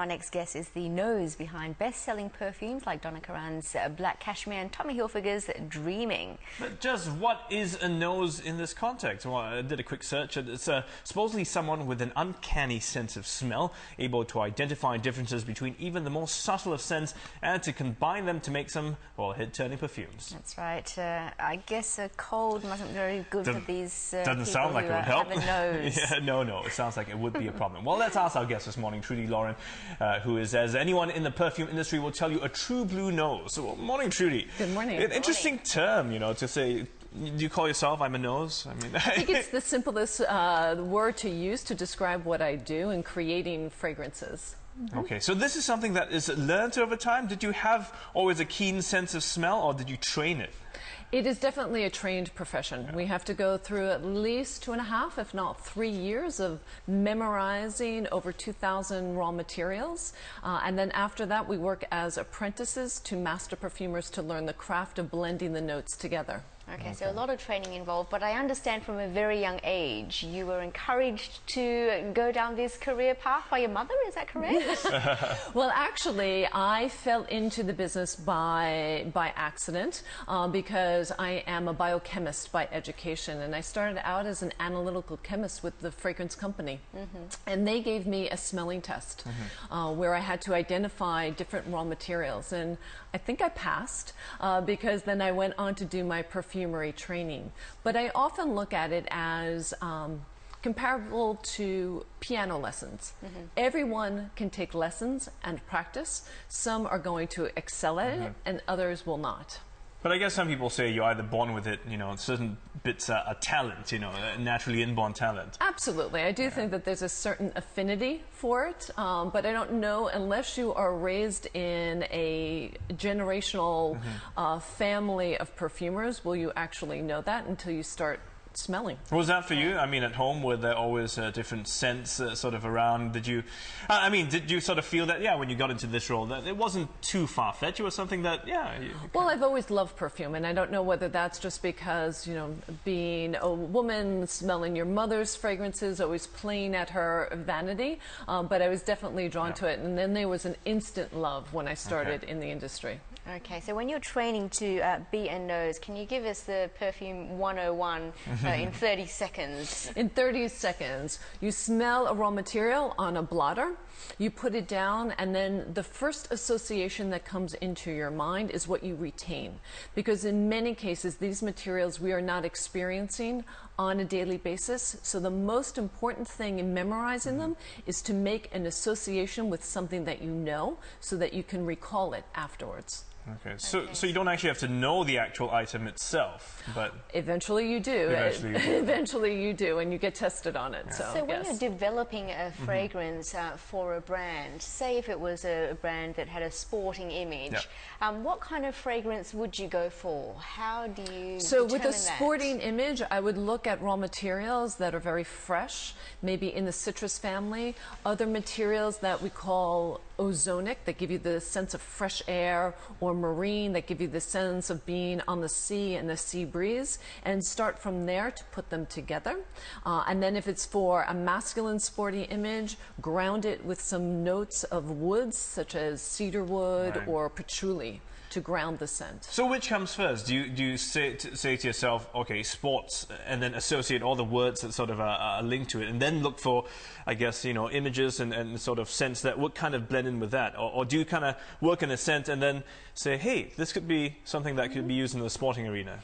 Our next guest is the nose behind best-selling perfumes like Donna Karan's Black Cashmere and Tommy Hilfiger's Dreaming. But just what is a nose in this context? Well, I did a quick search. It's supposedly someone with an uncanny sense of smell, able to identify differences between even the most subtle of scents and to combine them to make some, well, head-turning perfumes. That's right. I guess a cold wasn't very good for these doesn't sound like it would help. Have a nose. Yeah, no. It sounds like it would be a problem. Well, let's ask our guest this morning, Trudi Loren, who is, as anyone in the perfume industry will tell you, a true blue nose. So, well, morning, Trudi. Good morning. An interesting term, to say. Do you call yourself, I'm a nose? I mean, I think it's the simplest word to use to describe what I do in creating fragrances. Okay, so this is something that is learned over time. Did you have always a keen sense of smell, or did you train it? It is definitely a trained profession. Yeah. We have to go through at least 2.5, if not 3 years of memorizing over 2,000 raw materials. And then after that, we work as apprentices to master perfumers to learn the craft of blending the notes together. Okay, so a lot of training involved, but I understand from a very young age you were encouraged to go down this career path by your mother, is that correct? Well, actually, I fell into the business by accident because I am a biochemist by education, and I started out as an analytical chemist with the fragrance company. And they gave me a smelling test where I had to identify different raw materials, and I think I passed because then I went on to do my perfumery training. But I often look at it as comparable to piano lessons. Everyone can take lessons and practice. Some are going to excel at it and others will not. But I guess some people say you're either born with it, certain bits are talent, a naturally inborn talent. Absolutely. I do think that there's a certain affinity for it, but I don't know, unless you are raised in a generational family of perfumers, will you actually know that until you start smelling. Was that for you? I mean, at home, were there always different scents sort of around? Did you sort of feel that, when you got into this role, that it wasn't too far-fetched? It was something that, Well, I've always loved perfume, and I don't know whether that's just because, being a woman, smelling your mother's fragrances, always playing at her vanity, but I was definitely drawn to it, and then there was an instant love when I started in the industry. Okay, so when you're training to be a nose, can you give us the Perfume 101 in 30 seconds? In 30 seconds, you smell a raw material on a blotter, you put it down, and then the first association that comes into your mind is what you retain. Because in many cases, these materials we are not experiencing on a daily basis, so the most important thing in memorizing them is to make an association with something that you know so that you can recall it afterwards. Okay, so you don't actually have to know the actual item itself, but eventually you do. Eventually you do, and you get tested on it. Yeah. So when you're developing a fragrance for a brand, say if it was a brand that had a sporting image, what kind of fragrance would you go for? How do you So with a sporting image, I would look at raw materials that are very fresh, maybe in the citrus family, other materials that we call ozonic, that give you the sense of fresh air, or marine, that give you the sense of being on the sea and the sea breeze, and start from there to put them together. And then if it's for a masculine sporty image, ground it with some notes of woods such as cedarwood or patchouli to ground the scent. So which comes first? Do you say to yourself, okay, sports, and then associate all the words that sort of are linked to it, and then look for, I guess, images and sort of scents that would kind of blend in with that? Or do you kind of work in a scent and then say, hey, this could be something that could be used in the sporting arena?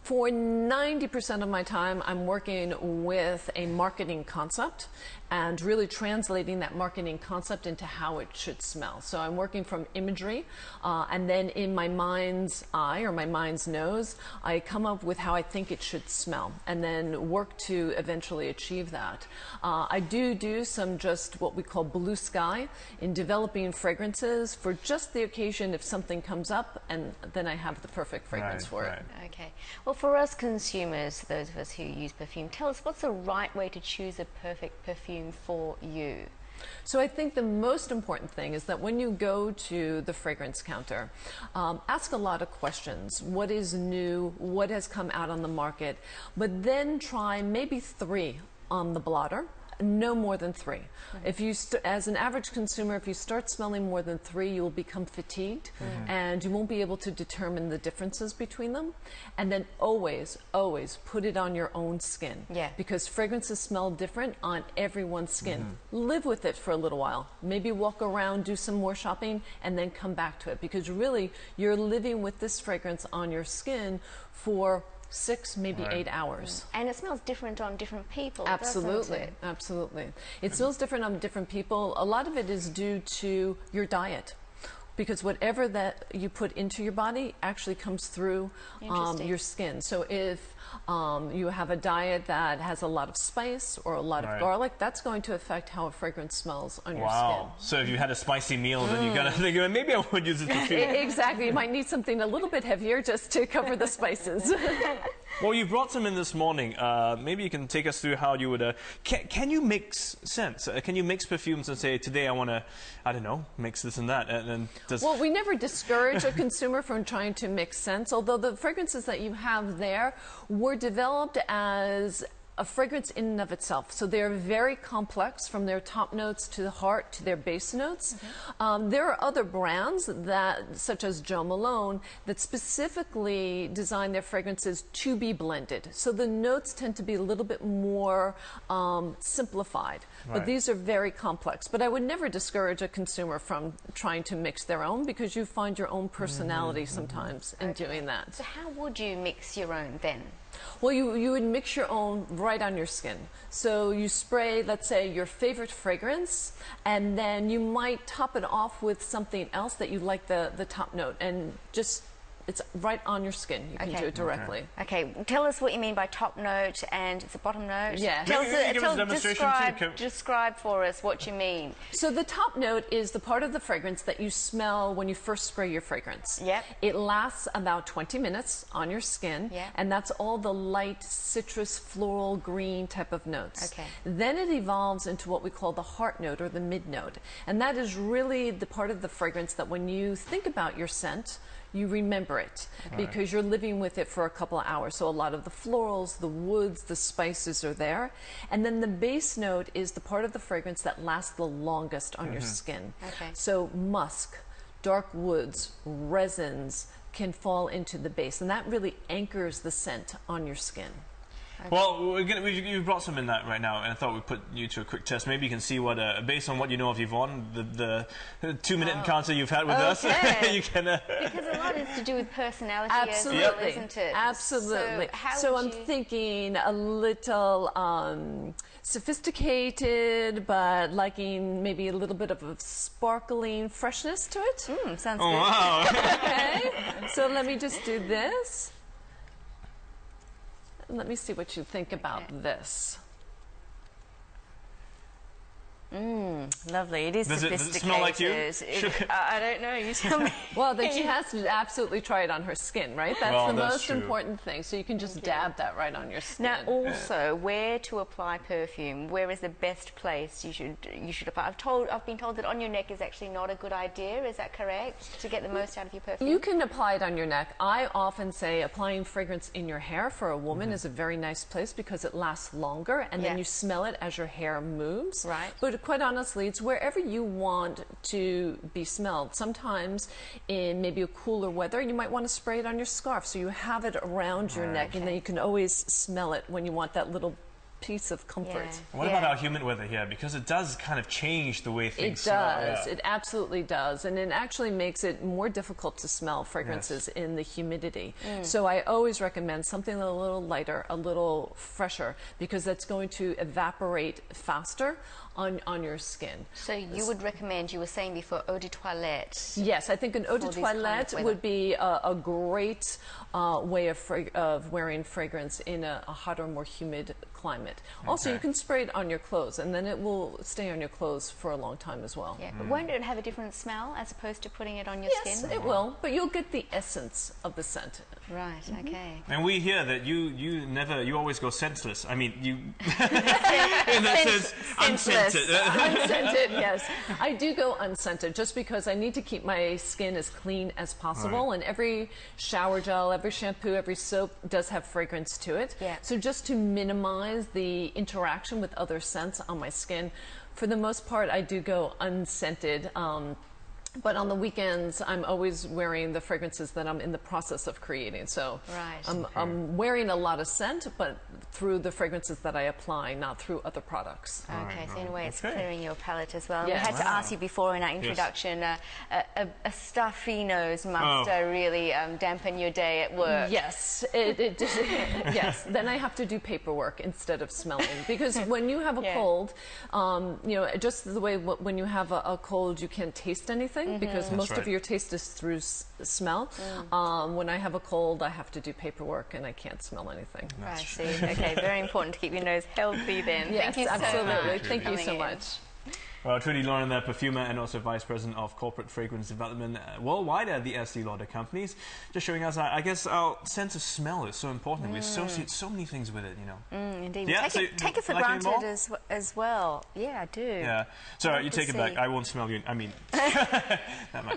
For 90% of my time, I'm working with a marketing concept and really translating that marketing concept into how it should smell. So I'm working from imagery, and then in my mind's eye or my mind's nose, I come up with how I think it should smell, and then work to eventually achieve that. I do some just what we call blue sky in developing fragrances for just the occasion if something comes up, and then I have the perfect fragrance for it. Okay. Well, for us consumers, those of us who use perfume, tell us what's the right way to choose a perfect perfume for you? So I think the most important thing is that when you go to the fragrance counter, ask a lot of questions. What is new? What has come out on the market? But then try maybe 3 on the blotter no more than 3. If you, as an average consumer, if you start smelling more than 3, you will become fatigued, and you won't be able to determine the differences between them. And then always, always put it on your own skin, because fragrances smell different on everyone's skin. Live with it for a little while. Maybe walk around, do some more shopping, and then come back to it, because really you're living with this fragrance on your skin for 6, maybe 8 hours. And it smells different on different people. Absolutely, doesn't it? absolutely. It smells different on different people. A lot of it is due to your diet, because whatever that you put into your body actually comes through your skin. So if you have a diet that has a lot of spice or a lot of garlic, that's going to affect how a fragrance smells on your skin. So if you had a spicy meal, then you gotta think, maybe I would use it perfume. Exactly. You might need something a little bit heavier just to cover the spices. Well, you brought some in this morning. Maybe you can take us through how you would... Can you mix scents? Can you mix perfumes and say, today I want to, I don't know, mix this and that? And well, we never discourage a consumer from trying to mix scents, although the fragrances that you have there were developed as a fragrance in and of itself. So they're very complex, from their top notes to the heart to their base notes. There are other brands that, such as Jo Malone, that specifically design their fragrances to be blended. So the notes tend to be a little bit more simplified. But these are very complex. But I would never discourage a consumer from trying to mix their own, because you find your own personality sometimes in doing that. So how would you mix your own then? Well, you would mix your own right on your skin. So you spray, let's say, your favorite fragrance, and then you might top it off with something else that you like the top note, and just, it's right on your skin. You can do it directly. Okay, tell us what you mean by top note and it's a bottom note. Yeah. Describe for us what you mean. So the top note is the part of the fragrance that you smell when you first spray your fragrance. Yep. It lasts about 20 minutes on your skin, and that's all the light citrus, floral, green type of notes. Okay. Then it evolves into what we call the heart note or the mid note, and that is really the part of the fragrance that when you think about your scent, you remember it, because you're living with it for a couple of hours. So a lot of the florals, the woods, the spices are there. And then the base note is the part of the fragrance that lasts the longest on your skin. So musk, dark woods, resins can fall into the base, and that really anchors the scent on your skin. Well, you brought some in that right now, and I thought we'd put you to a quick test. Maybe you can see what, based on what you know of Yvonne, the 2-minute encounter you've had with us, you can... Because a lot is to do with personality as well, isn't it? Absolutely. So I'm thinking a little sophisticated, but liking maybe a little bit of a sparkling freshness to it. Sounds good. Wow. Okay. So let me just do this. Let me see what you think about this. Lovely. It is sophisticated. Does it smell like you? I don't know. You tell me. Well, then she has to absolutely try it on her skin, right? That's well, the that's most important thing. So you can just dab that right on your skin. Now, also, where to apply perfume? Where is the best place you should apply? I've been told that on your neck is actually not a good idea. Is that correct? To get the most out of your perfume? You can apply it on your neck. I often say applying fragrance in your hair for a woman is a very nice place, because it lasts longer, and then you smell it as your hair moves. Right. But quite honestly, it's wherever you want to be smelled. Sometimes in maybe a cooler weather, you might want to spray it on your scarf, so you have it around your neck, and then you can always smell it when you want that little piece of comfort. What about our humid weather here? Because it does kind of change the way things smell. It does. It absolutely does. And it actually makes it more difficult to smell fragrances in the humidity. So I always recommend something a little lighter, a little fresher, because that's going to evaporate faster on your skin. So you would recommend, you were saying before, eau de toilette? Yes, I think an eau de toilette would be a great way of wearing fragrance in a hotter, more humid climate. Also, you can spray it on your clothes, and then it will stay on your clothes for a long time as well. Yeah, but won't it have a different smell as opposed to putting it on your skin? Yes, it will, but you'll get the essence of the scent. Right, okay. And we hear that you always go senseless. I mean, you... in that sense, Fabulous. Unscented, yes. I do go unscented just because I need to keep my skin as clean as possible. Right. And every shower gel, every shampoo, every soap does have fragrance to it. Yeah. So just to minimize the interaction with other scents on my skin, for the most part, I do go unscented. But on the weekends, I'm always wearing the fragrances that I'm in the process of creating. So right. I'm wearing a lot of scent, but through the fragrances that I apply, not through other products. Okay, so in a way it's clearing your palette as well. Yeah. We had to ask you before in our introduction, a stuffy nose must really dampen your day at work. Yes, yes. Then I have to do paperwork instead of smelling, because when you have a cold, you know, just the way when you have a cold, you can't taste anything. Because most of your taste is through smell. When I have a cold, I have to do paperwork and I can't smell anything. I see. Okay, very important to keep your nose healthy then. Yes, Thank you absolutely. so much. Thank you so much. Well, Trudi, Loren, the perfumer and also Vice President of Corporate Fragrance Development worldwide at the Estee Lauder companies, just showing us, I guess, our sense of smell is so important. We associate so many things with it, you know. Indeed. Yeah, Take it for granted as well. Yeah, I do. Yeah. So you take it back. I won't smell you. I mean, that might